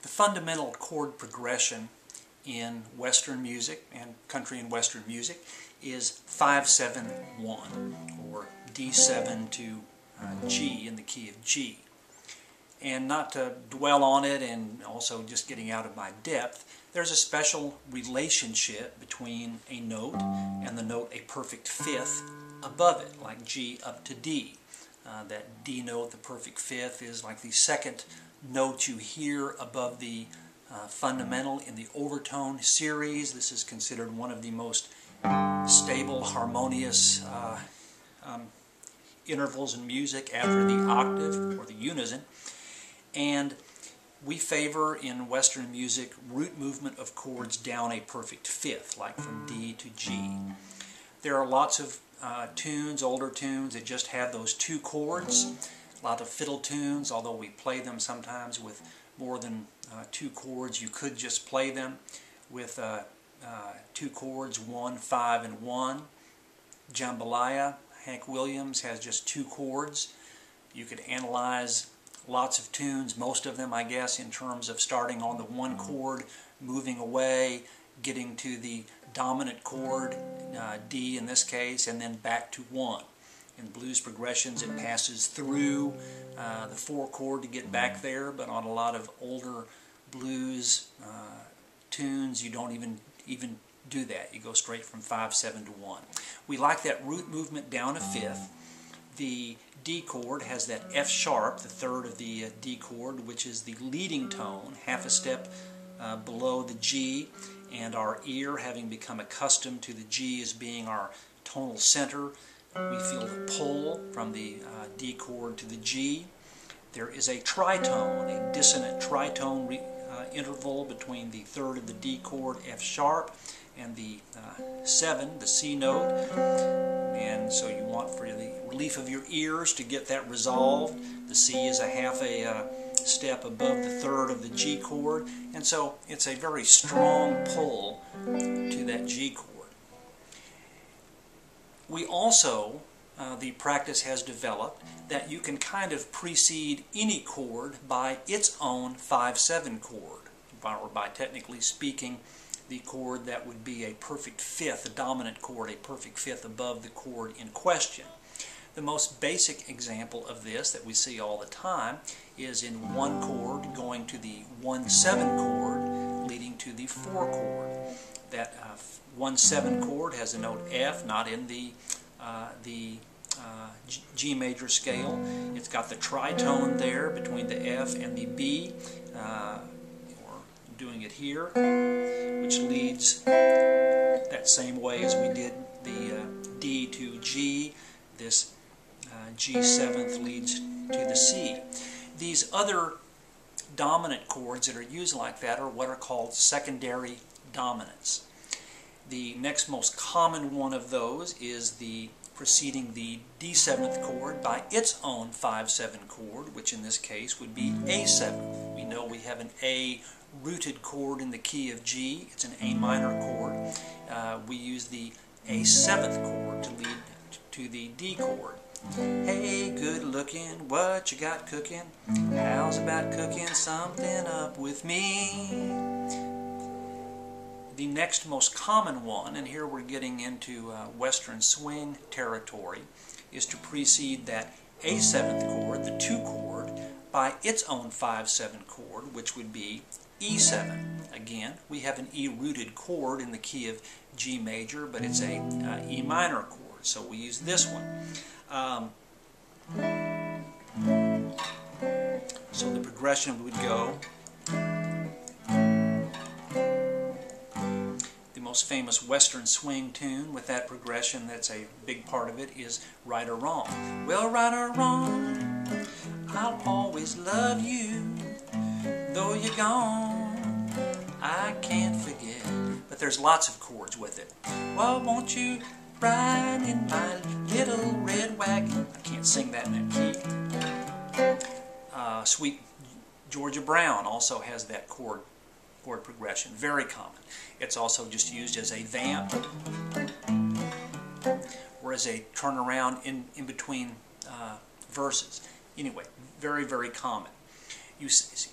The fundamental chord progression in Western music and country and Western music is 5-7-1, or D7 to G in the key of G. And not to dwell on it and also just getting out of my depth, there's a special relationship between a note and the note a perfect fifth above it, like G up to D. That D note, the perfect fifth, is like the second note you hear above the fundamental in the overtone series. This is considered one of the most stable, harmonious intervals in music after the octave or the unison. And we favor in Western music root movement of chords down a perfect fifth, like from D to G. There are lots of tunes, older tunes, that just have those two chords. A lot of fiddle tunes, although we play them sometimes with more than two chords. You could just play them with two chords, 1, 5, and 1. Jambalaya, Hank Williams, has just two chords. You could analyze lots of tunes, most of them I guess, in terms of starting on the one chord, moving away, getting to the dominant chord, D in this case, and then back to 1. In blues progressions it passes through the 4 chord to get back there, but on a lot of older blues tunes you don't even do that. You go straight from 5-7 to 1. We like that root movement down a fifth. The D chord has that F sharp, the third of the D chord, which is the leading tone, half a step below the G, and our ear, having become accustomed to the G as being our tonal center, we feel the pull from the D chord to the G. There is a tritone, a dissonant tritone interval between the third of the D chord, F sharp, and the 7, the C note. And so you want, for the relief of your ears, to get that resolved. The C is a half a step above the third of the G chord, and so it's a very strong pull to that G chord. We also, the practice has developed that you can kind of precede any chord by its own 5-7 chord, or by, technically speaking, the chord that would be a perfect fifth, a dominant chord, a perfect fifth above the chord in question. The most basic example of this that we see all the time is in one chord going to the 1-7 chord leading to the 4 chord. That 1-7 chord has a note F, not in the G major scale. It's got the tritone there between the F and the B, or doing it here, which leads that same way as we did the D to G. This G7th leads to the C. These other dominant chords that are used like that are what are called secondary dominants. The next most common one of those is the preceding the D7th chord by its own 5-7 chord, which in this case would be A7. We know we have an A rooted chord in the key of G. It's an A minor chord. We use the A7th chord to lead to the D chord. Hey, good looking, what you got cooking? How's about cooking something up with me? The next most common one, and here we're getting into Western swing territory, is to precede that A7th chord, the 2 chord, by its own 5-7 chord, which would be E7. Again, we have an E rooted chord in the key of G major, but it's a E minor chord, so we use this one. So the progression would go. The most famous Western swing tune with that progression, that's a big part of it, is Right or Wrong. Well, right or wrong, I'll always love you, though you're gone, I can't forget. But there's lots of chords with it. Well, won't you ride in my little red wagon? I can't sing that in that key. Sweet Georgia Brown also has that chord progression, very common. It's also just used as a vamp or as a turnaround in between verses. Anyway, very, very common.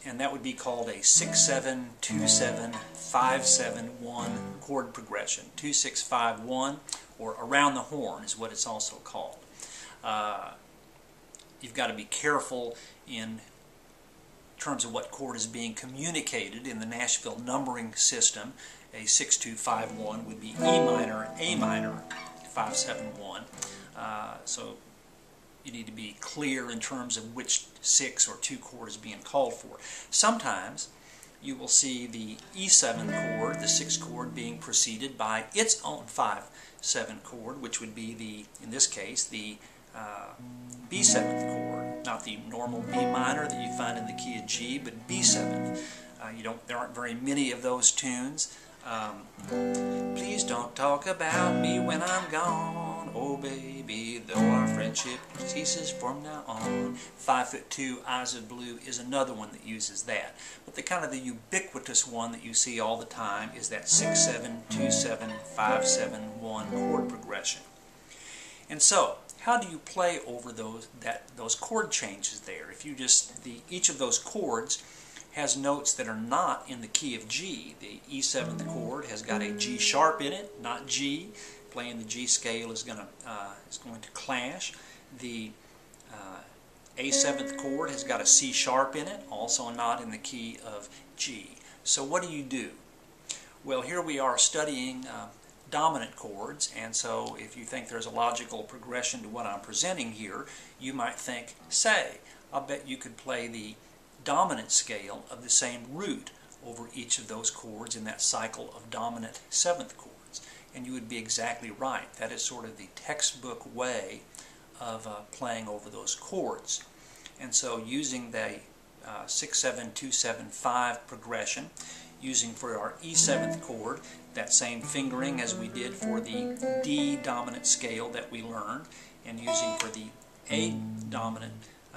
and that would be called a 6-7-2-7-5-7-1 chord progression. 2-6-5-1, or around the horn is what it's also called. You've got to be careful in terms of what chord is being communicated in the Nashville numbering system. A 6-2-5-1 would be E minor, A minor, 5-7-1. So you need to be clear in terms of which 6 or 2 chord is being called for. Sometimes you will see the E7 chord, the 6th chord, being preceded by its own 5-7 chord, which would be the, in this case, the B7th chord, not the normal B minor that you find in the key of G, but B7th. There aren't very many of those tunes. Please don't talk about me when I'm gone, oh baby, though our friendship ceases from now on. 5'2", Eyes of Blue is another one that uses that. But the kind of the ubiquitous one that you see all the time is that 6-7-2-7-5-7-1 chord progression. And so, how do you play over those chord changes there? If you each of those chords has notes that are not in the key of G. The E7th chord has got a G sharp in it, not G. Playing the G scale is going to clash. The A7th chord has got a C sharp in it, also not in the key of G. So what do? Well, here we are studying dominant chords, and so if you think there's a logical progression to what I'm presenting here, you might think, say, I'll bet you could play the dominant scale of the same root over each of those chords in that cycle of dominant 7th chords. And you would be exactly right. That is sort of the textbook way of playing over those chords. And so using the 6-7-2-7-5 progression, using for our E7th chord that same fingering as we did for the D dominant scale that we learned, and using for the A dominant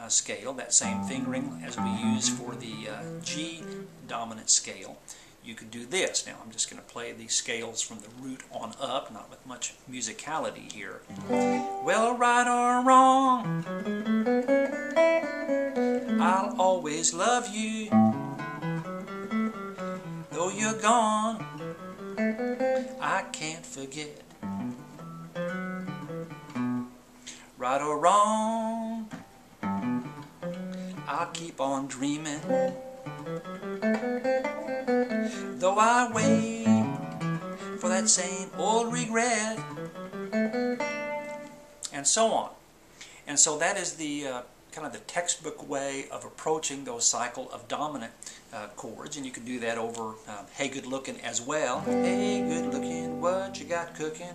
scale, that same fingering as we use for the G dominant scale, you could do this. Now I'm just going to play these scales from the root on up, not with much musicality here. Well, right or wrong, I'll always love you. Though you're gone, I can't forget. Right or wrong, I'll keep on dreaming, though I wait for that same old regret, and so on. And so that is the kind of the textbook way of approaching those cycle of dominant chords, and you can do that over Hey Good Looking as well. Hey good looking, what you got cooking?